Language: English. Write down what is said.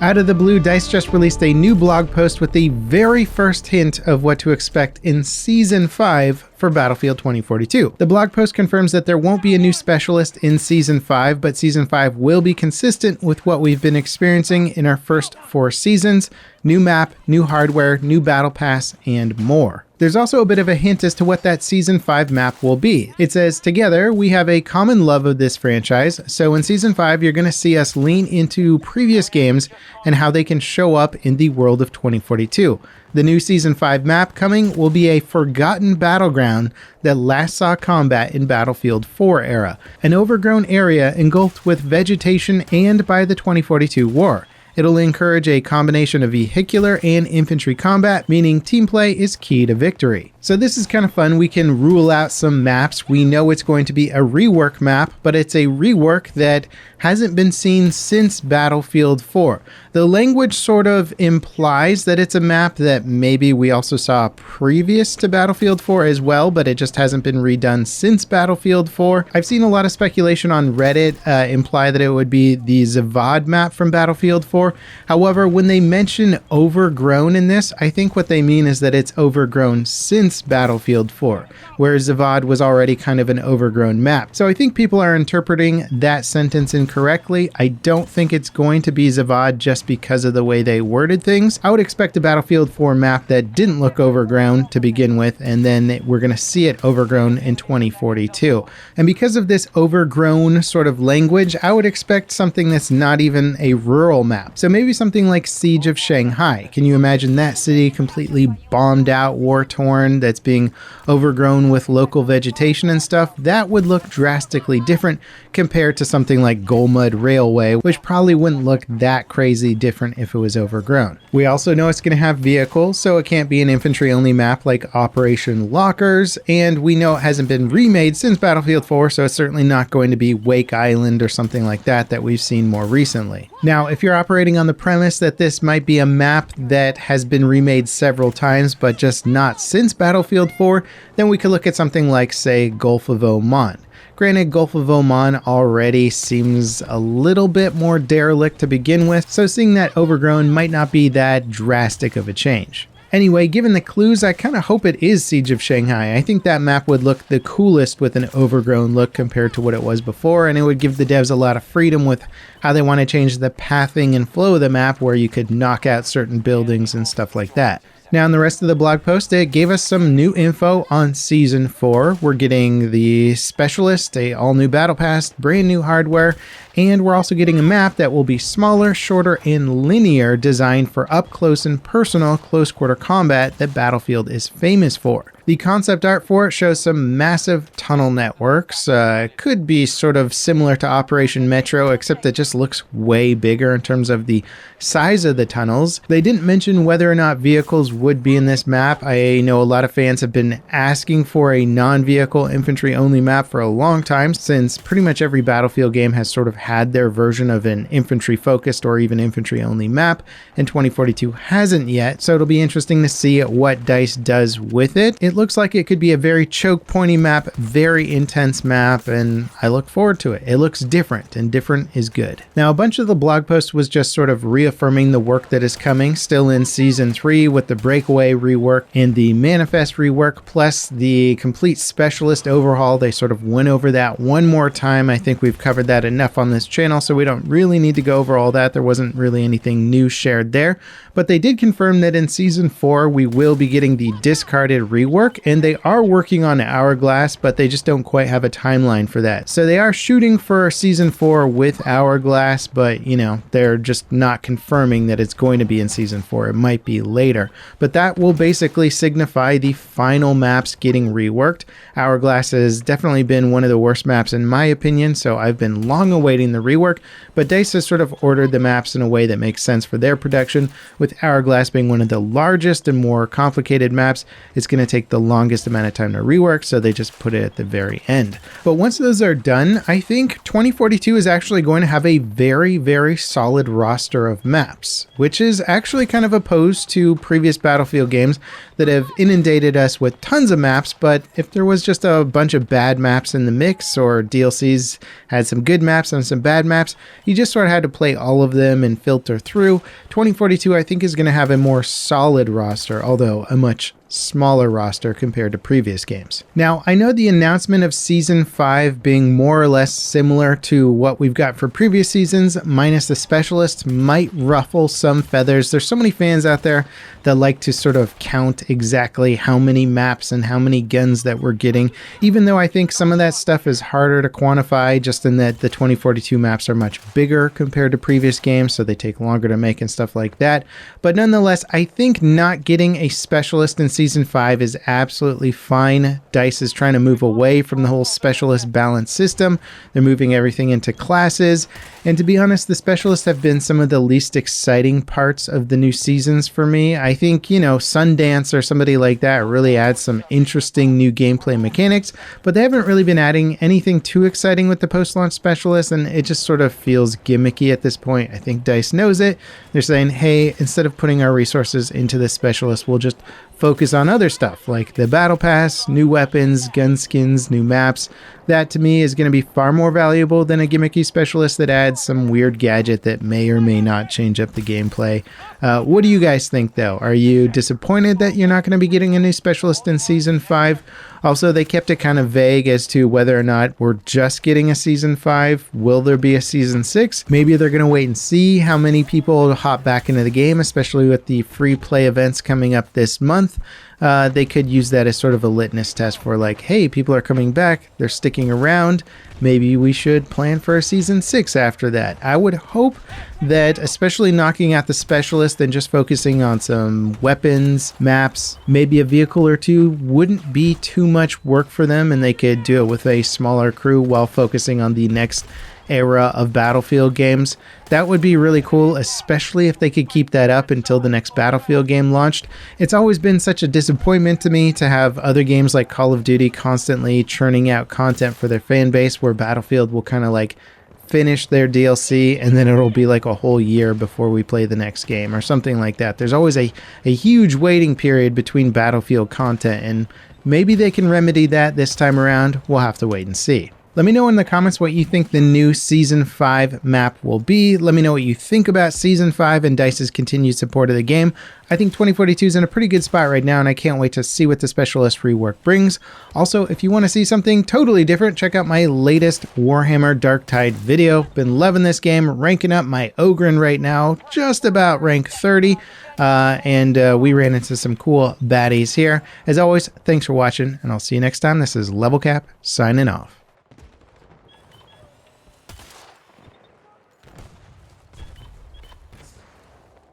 Out of the blue, DICE just released a new blog post with the very first hint of what to expect in Season 5 for Battlefield 2042. The blog post confirms that there won't be a new specialist in Season 5, but Season 5 will be consistent with what we've been experiencing in our first 4 seasons: new map, new hardware, new battle pass, and more. There's also a bit of a hint as to what that Season 5 map will be. It says, "Together, we have a common love of this franchise, so in Season 5, you're going to see us lean into previous games and how they can show up in the world of 2042. The new Season 5 map coming will be a forgotten battleground that last saw combat in Battlefield 4 era, an overgrown area engulfed with vegetation and by the 2042 war. It'll encourage a combination of vehicular and infantry combat, meaning team play is key to victory." So this is kind of fun. We can rule out some maps. We know it's going to be a rework map, but it's a rework that hasn't been seen since Battlefield 4. The language sort of implies that it's a map that maybe we also saw previous to Battlefield 4 as well, but it just hasn't been redone since Battlefield 4. I've seen a lot of speculation on Reddit imply that it would be the Zavad map from Battlefield 4. However, when they mention overgrown in this, I think what they mean is that it's overgrown since Battlefield 4, whereas Zavad was already kind of an overgrown map. So I think people are interpreting that sentence incorrectly. I don't think it's going to be Zavad just because of the way they worded things. I would expect a Battlefield 4 map that didn't look overgrown to begin with, and then we're going to see it overgrown in 2042. And because of this overgrown sort of language, I would expect something that's not even a rural map. So maybe something like Siege of Shanghai. Can you imagine that city completely bombed out, war-torn, that's being overgrown with local vegetation and stuff? That would look drastically different compared to something like Golmud Railway, which probably wouldn't look that crazy different if it was overgrown. We also know it's going to have vehicles, so it can't be an infantry-only map like Operation Lockers, and we know it hasn't been remade since Battlefield 4, so it's certainly not going to be Wake Island or something like that we've seen more recently. Now, if you're operating on the premise that this might be a map that has been remade several times, but just not since Battlefield 4, then we could look at something like, say, Gulf of Oman. Granted, Gulf of Oman already seems a little bit more derelict to begin with, so seeing that overgrown might not be that drastic of a change. Anyway, given the clues, I kind of hope it is Siege of Shanghai. I think that map would look the coolest with an overgrown look compared to what it was before, and it would give the devs a lot of freedom with how they want to change the pathing and flow of the map, where you could knock out certain buildings and stuff like that. Now, in the rest of the blog post, it gave us some new info on Season 4. We're getting the Specialist, a all-new Battle Pass, brand new hardware, and we're also getting a map that will be smaller, shorter, and linear, designed for up-close and personal close-quarter combat that Battlefield is famous for. The concept art for it shows some massive tunnel networks. Could be sort of similar to Operation Metro, except it just looks way bigger in terms of the size of the tunnels. They didn't mention whether or not vehicles would be in this map. I know a lot of fans have been asking for a non-vehicle infantry-only map for a long time, since pretty much every Battlefield game has sort of had their version of an infantry-focused or even infantry-only map, and 2042 hasn't yet, so it'll be interesting to see what DICE does with it. It looks like it could be a very choke-pointy map, very intense map, and I look forward to it. It looks different, and different is good. Now, a bunch of the blog post was just sort of reaffirming the work that is coming, still in Season 3 with the Breakaway rework and the Manifest rework, plus the complete Specialist overhaul. They sort of went over that one more time. I think we've covered that enough on this channel, so we don't really need to go over all that. There wasn't really anything new shared there, but they did confirm that in Season 4 we will be getting the discarded rework, and they are working on Hourglass, but they just don't quite have a timeline for that. So they are shooting for Season 4 with Hourglass, but you know, they're just not confirming that it's going to be in Season 4. It might be later, but that will basically signify the final maps getting reworked. Hourglass has definitely been one of the worst maps in my opinion, so I've been long awaiting the rework, but DICE has sort of ordered the maps in a way that makes sense for their production. With Hourglass being one of the largest and more complicated maps, it's going to take the longest amount of time to rework, so they just put it at the very end. But once those are done, I think 2042 is actually going to have a very, very solid roster of maps, which is actually kind of opposed to previous Battlefield games that have inundated us with tons of maps. But if there was just a bunch of bad maps in the mix, or DLCs had some good maps and some some bad maps. You just sort of had to play all of them and filter through. 2042, I think, is going to have a more solid roster, although a much smaller roster compared to previous games. Now, I know the announcement of Season 5 being more or less similar to what we've got for previous seasons, minus the specialists, might ruffle some feathers. There's so many fans out there that like to sort of count exactly how many maps and how many guns that we're getting, even though I think some of that stuff is harder to quantify, just in that the 2042 maps are much bigger compared to previous games, so they take longer to make and stuff like that. But nonetheless, I think not getting a specialist in Season 5 is absolutely fine. DICE is trying to move away from the whole specialist balance system. They're moving everything into classes. And to be honest, the specialists have been some of the least exciting parts of the new seasons for me. I think, Sundance or somebody like that really adds some interesting new gameplay mechanics, but they haven't really been adding anything too exciting with the post-launch specialists, and it just sort of feels gimmicky at this point. I think DICE knows it. They're saying, hey, instead of putting our resources into the specialist, we'll just focus on other stuff like the battle pass, new weapons, gun skins, new maps. That to me is going to be far more valuable than a gimmicky specialist that adds some weird gadget that may or may not change up the gameplay. What do you guys think though? Are you disappointed that you're not going to be getting a new specialist in Season 5? Also, they kept it kind of vague as to whether or not we're just getting a Season 5. Will there be a Season 6? Maybe they're going to wait and see how many people hop back into the game, especially with the free play events coming up this month. They could use that as sort of a litmus test for like, hey, people are coming back, they're sticking around, maybe we should plan for a Season 6 after that. I would hope that, especially knocking out the specialist and just focusing on some weapons, maps, maybe a vehicle or two, wouldn't be too much work for them, and they could do it with a smaller crew while focusing on the next era of Battlefield games. That would be really cool, especially if they could keep that up until the next Battlefield game launched. It's always been such a disappointment to me to have other games like Call of Duty constantly churning out content for their fan base, where Battlefield will kind of like finish their DLC and then it'll be like a whole year before we play the next game or something like that. There's always a huge waiting period between Battlefield content, and maybe they can remedy that this time around. We'll have to wait and see. Let me know in the comments what you think the new Season 5 map will be. Let me know what you think about Season 5 and DICE's continued support of the game. I think 2042 is in a pretty good spot right now, and I can't wait to see what the specialist rework brings. Also, if you want to see something totally different, check out my latest Warhammer Darktide video. Been loving this game, ranking up my Ogren right now, just about rank 30. And we ran into some cool baddies here. As always, thanks for watching, and I'll see you next time. This is Level Cap, signing off.